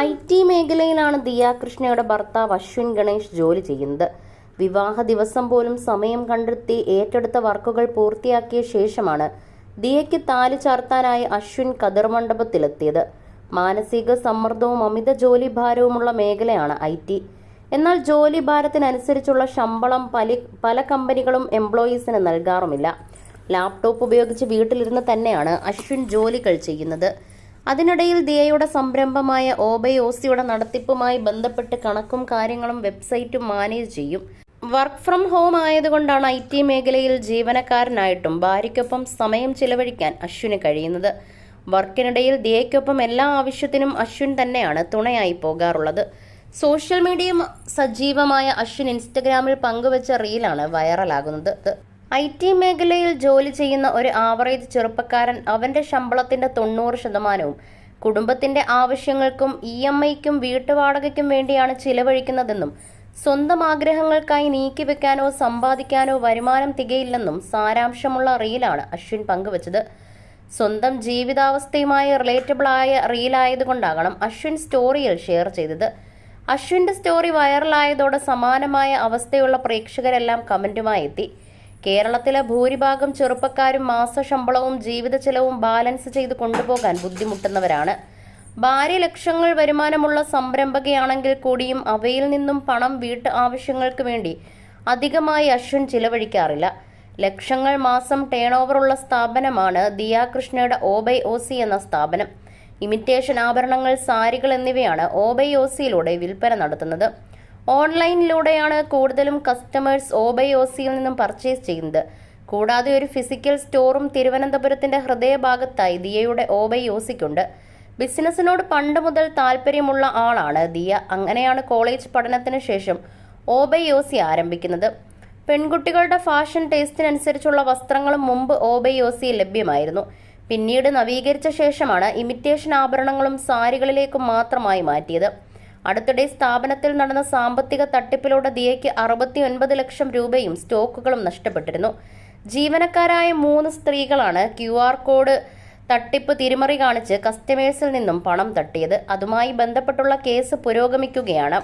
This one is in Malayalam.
IT മേഖലയിലാണ് ദിയ കൃഷ്ണയുടെ ഭർത്താവ് അശ്വിൻ ഗണേഷ് ജോലി ചെയ്യുന്നത്. വിവാഹ ദിവസം പോലും സമയം കണ്ടെത്തി ഏറ്റെടുത്ത വർക്കുകൾ പൂർത്തിയാക്കിയ ശേഷമാണ് ദിയയ്ക്ക് താലി ചാർത്താനായി അശ്വിൻ കതിർ മണ്ഡപത്തിലെത്തിയത്. മാനസിക സമ്മർദ്ദവും അമിത ജോലി ഭാരവുമുള്ള മേഖലയാണ് IT. എന്നാൽ ജോലി ഭാരത്തിനനുസരിച്ചുള്ള ശമ്പളം പല കമ്പനികളും എംപ്ലോയീസിന് നൽകാറുമില്ല. ലാപ്ടോപ്പ് ഉപയോഗിച്ച് വീട്ടിലിരുന്ന് തന്നെയാണ് അശ്വിൻ ജോലികൾ ചെയ്യുന്നത്. അതിനിടയിൽ ദിയയുടെ സംരംഭമായ OBOCയുടെ നടത്തിപ്പുമായി ബന്ധപ്പെട്ട് കണക്കും കാര്യങ്ങളും വെബ്സൈറ്റും മാനേജ് ചെയ്യും. വർക്ക് ഫ്രം ഹോം ആയതുകൊണ്ടാണ് IT മേഖലയിൽ ജീവനക്കാരനായിട്ടും ഭാര്യയ്ക്കൊപ്പം സമയം ചിലവഴിക്കാൻ അശ്വിന് കഴിയുന്നത്. വർക്കിനിടയിൽ ദിയയ്ക്കൊപ്പം എല്ലാ ആവശ്യത്തിനും അശ്വിൻ തന്നെയാണ് തുണയായി പോകാറുള്ളത്. സോഷ്യൽ മീഡിയ സജീവമായ അശ്വിൻ ഇൻസ്റ്റഗ്രാമിൽ പങ്കുവച്ച റീലാണ് വൈറലാകുന്നത്. IT മേഖലയിൽ ജോലി ചെയ്യുന്ന ഒരു ആവറേജ് ചെറുപ്പക്കാരൻ അവന്റെ ശമ്പളത്തിന്റെ 90% കുടുംബത്തിന്റെ ആവശ്യങ്ങൾക്കും EMIക്കും വീട്ടുവാടകയ്ക്കും വേണ്ടിയാണ് ചിലവഴിക്കുന്നതെന്നും സ്വന്തം ആഗ്രഹങ്ങൾക്കായി നീക്കിവെക്കാനോ സമ്പാദിക്കാനോ വരുമാനം തികയില്ലെന്നും സാരാംശമുള്ള റീലാണ് അശ്വിൻ പങ്കുവച്ചത്. സ്വന്തം ജീവിതാവസ്ഥയുമായി റിലേറ്റബിൾ ആയ റീലായതുകൊണ്ടാകണം അശ്വിൻ സ്റ്റോറിയിൽ ഷെയർ ചെയ്തത്. അശ്വിന്റെ സ്റ്റോറി വൈറലായതോടെ സമാനമായ അവസ്ഥയുള്ള പ്രേക്ഷകരെല്ലാം കമന്റുമായി എത്തി. കേരളത്തിലെ ഭൂരിഭാഗം ചെറുപ്പക്കാരും മാസശമ്പളവും ജീവിത ചെലവും ബാലൻസ് ചെയ്ത് കൊണ്ടുപോകാൻ ബുദ്ധിമുട്ടുന്നവരാണ്. ഭാര്യ ലക്ഷങ്ങൾ വരുമാനമുള്ള സംരംഭകയാണെങ്കിൽ കൂടിയും അവയിൽ നിന്നും പണം വീട്ടു ആവശ്യങ്ങൾക്ക് വേണ്ടി അധികമായി അശ്വിൻ ചിലവഴിക്കാറില്ല. ലക്ഷങ്ങൾ മാസം ടേൺ ഓവറുള്ള സ്ഥാപനമാണ് ദിയ കൃഷ്ണയുടെ OBOC എന്ന സ്ഥാപനം. ഇമിറ്റേഷൻ ആഭരണങ്ങൾ, സാരികൾ എന്നിവയാണ് OBOCയിലൂടെ വിൽപ്പന നടത്തുന്നത്. ഓൺലൈനിലൂടെയാണ് കൂടുതലും കസ്റ്റമേഴ്സ് OBOCയിൽ നിന്നും പർച്ചേസ് ചെയ്യുന്നത്. കൂടാതെ ഒരു ഫിസിക്കൽ സ്റ്റോറും തിരുവനന്തപുരത്തിന്റെ ഹൃദയഭാഗത്തായി ദിയയുടെ OBOCക്കുണ്ട്. ബിസിനസ്സിനോട് പണ്ട് മുതൽ താല്പര്യമുള്ള ആളാണ് ദിയ. അങ്ങനെയാണ് കോളേജ് പഠനത്തിന് ശേഷം OBOC ആരംഭിക്കുന്നത്. പെൺകുട്ടികളുടെ ഫാഷൻ ടേസ്റ്റിനനുസരിച്ചുള്ള വസ്ത്രങ്ങളും മുമ്പ് OBOCയിൽ ലഭ്യമായിരുന്നു. പിന്നീട് നവീകരിച്ച ശേഷമാണ് ഇമിറ്റേഷൻ ആഭരണങ്ങളും സാരികളിലേക്കും മാത്രമായി മാറ്റിയത്. അടുത്തിടെ സ്ഥാപനത്തിൽ നടന്ന സാമ്പത്തിക തട്ടിപ്പിലൂടെ ദിയയ്ക്ക് 69 ലക്ഷം രൂപയും സ്റ്റോക്കുകളും നഷ്ടപ്പെട്ടിരുന്നു. ജീവനക്കാരായ 3 സ്ത്രീകളാണ് QR കോഡ് തട്ടിപ്പ് തിരിമറി കാണിച്ച് കസ്റ്റമേഴ്സിൽ നിന്നും പണം തട്ടിയത്. അതുമായി ബന്ധപ്പെട്ടുള്ള കേസ് പുരോഗമിക്കുകയാണ്.